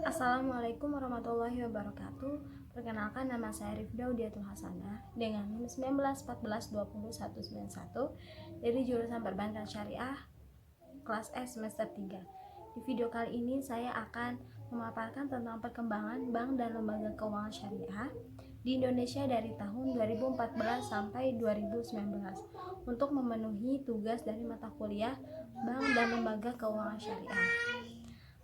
Assalamualaikum warahmatullahi wabarakatuh. Perkenalkan, nama saya Rifda Udiatul Hasanah dengan NIM 19142091 dari jurusan Perbankan Syariah kelas S semester 3. Di video kali ini saya akan memaparkan tentang perkembangan bank dan lembaga keuangan syariah di Indonesia dari tahun 2014 sampai 2019 untuk memenuhi tugas dari mata kuliah bank dan lembaga keuangan syariah.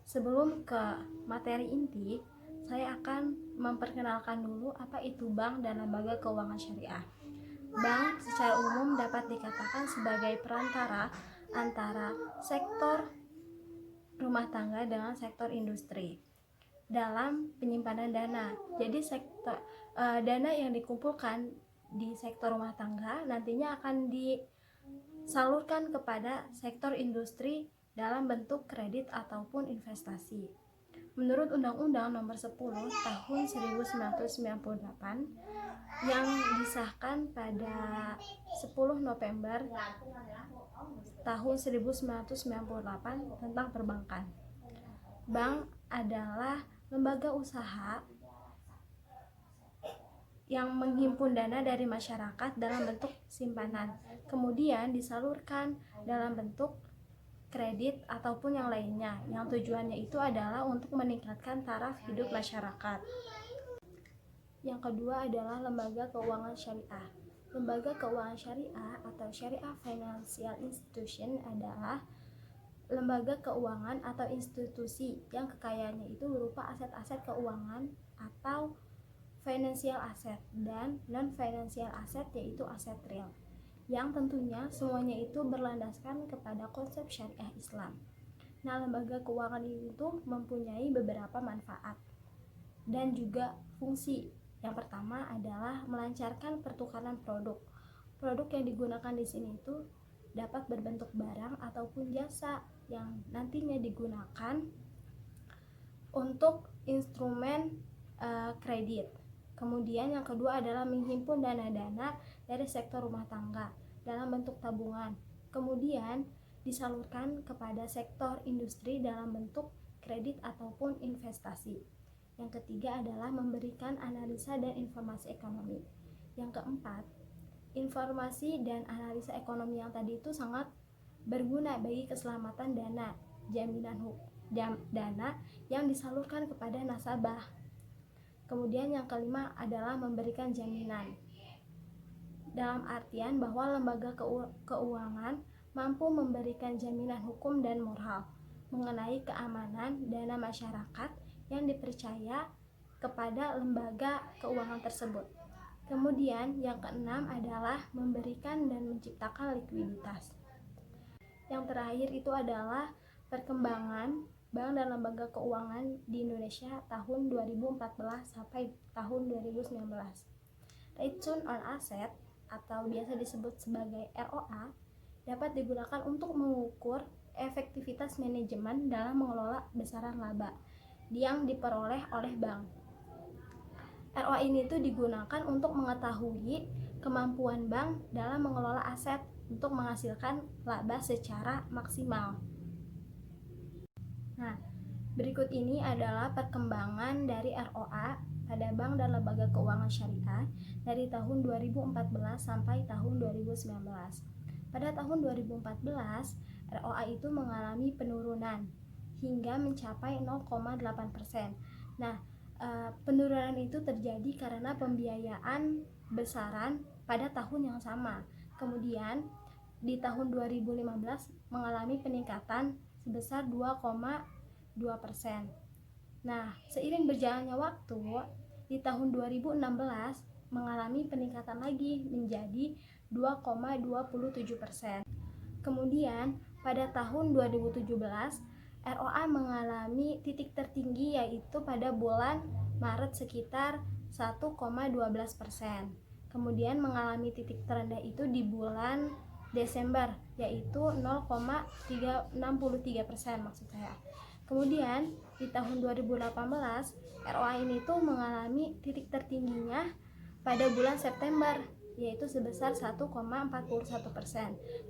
Sebelum ke materi inti, saya akan memperkenalkan dulu apa itu bank dan lembaga keuangan syariah. Bank secara umum dapat dikatakan sebagai perantara antara sektor rumah tangga dengan sektor industri dalam penyimpanan dana. Jadi dana yang dikumpulkan di sektor rumah tangga nantinya akan disalurkan kepada sektor industri dalam bentuk kredit ataupun investasi. Menurut Undang-Undang Nomor 10 Tahun 1998 yang disahkan pada 10 November tahun 1998 tentang perbankan. Bank adalah lembaga usaha yang menghimpun dana dari masyarakat dalam bentuk simpanan, kemudian disalurkan dalam bentuk kredit ataupun yang lainnya, yang tujuannya itu adalah untuk meningkatkan taraf hidup masyarakat. Yang kedua adalah lembaga keuangan syariah. Lembaga keuangan syariah atau Syariah Financial Institution adalah lembaga keuangan atau institusi yang kekayaannya itu berupa aset-aset keuangan atau financial asset dan non-financial asset, yaitu aset real, yang tentunya semuanya itu berlandaskan kepada konsep syariah Islam. Nah, lembaga keuangan ini tuh mempunyai beberapa manfaat dan juga fungsi. Yang pertama adalah melancarkan pertukaran produk. Produk yang digunakan di sini itu dapat berbentuk barang ataupun jasa yang nantinya digunakan untuk instrumen kredit. Kemudian yang kedua adalah menghimpun dana-dana dari sektor rumah tangga dalam bentuk tabungan, kemudian disalurkan kepada sektor industri dalam bentuk kredit ataupun investasi. Yang ketiga adalah memberikan analisa dan informasi ekonomi. Yang keempat, informasi dan analisa ekonomi yang tadi itu sangat berguna bagi keselamatan dana, jaminan dana yang disalurkan kepada nasabah. Kemudian yang kelima adalah memberikan jaminan, dalam artian bahwa lembaga keuangan mampu memberikan jaminan hukum dan moral mengenai keamanan dana masyarakat yang dipercaya kepada lembaga keuangan tersebut. Kemudian yang keenam adalah memberikan dan menciptakan likuiditas. Yang terakhir itu adalah perkembangan bank dan lembaga keuangan di Indonesia tahun 2014 sampai tahun 2019. Return on Asset atau biasa disebut sebagai ROA dapat digunakan untuk mengukur efektivitas manajemen dalam mengelola besaran laba yang diperoleh oleh bank. ROA ini tuh digunakan untuk mengetahui kemampuan bank dalam mengelola aset untuk menghasilkan laba secara maksimal. Nah, berikut ini adalah perkembangan dari ROA pada bank dan lembaga keuangan syariah dari tahun 2014 sampai tahun 2019. Pada tahun 2014, ROA itu mengalami penurunan hingga mencapai 0,8%. Nah, penurunan itu terjadi karena pembiayaan besaran pada tahun yang sama. Kemudian di tahun 2015 mengalami peningkatan sebesar 2,2%. Nah, seiring berjalannya waktu, di tahun 2016 mengalami peningkatan lagi menjadi 2,27%. Kemudian pada tahun 2017 ROA mengalami titik tertinggi yaitu pada bulan Maret sekitar 1,12%. Kemudian mengalami titik terendah itu di bulan Desember yaitu 0,63% maksud saya. Kemudian di tahun 2018 ROA ini tuh mengalami titik tertingginya pada bulan September yaitu sebesar 1,41%.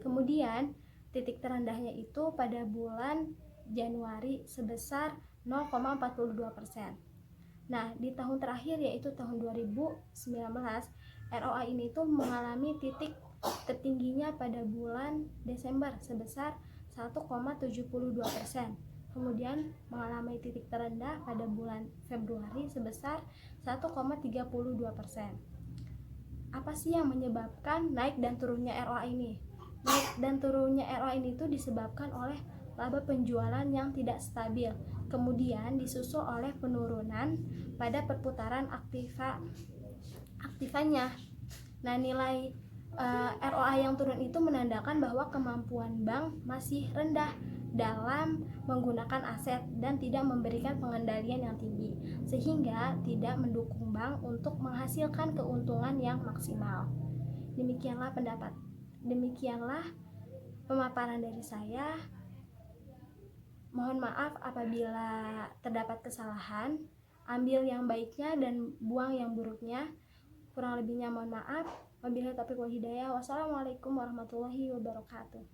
Kemudian titik terendahnya itu pada bulan Januari sebesar 0,42%. Nah, di tahun terakhir yaitu tahun 2019, ROA ini tuh mengalami titik tertingginya pada bulan Desember sebesar 1,72%. Kemudian mengalami titik terendah pada bulan Februari sebesar 1,32%. Apa sih yang menyebabkan naik dan turunnya ROA ini? Naik dan turunnya ROA ini tuh disebabkan oleh laba penjualan yang tidak stabil, kemudian disusul oleh penurunan pada perputaran aktifanya. Nah, nilai ROA yang turun itu menandakan bahwa kemampuan bank masih rendah dalam menggunakan aset dan tidak memberikan pengendalian yang tinggi, sehingga tidak mendukung bank untuk menghasilkan keuntungan yang maksimal. Demikianlah pemaparan dari saya. Mohon maaf apabila terdapat kesalahan. Ambil yang baiknya dan buang yang buruknya. Kurang lebihnya mohon maaf. Wabillahi taufiq wal hidayah. Wassalamualaikum warahmatullahi wabarakatuh.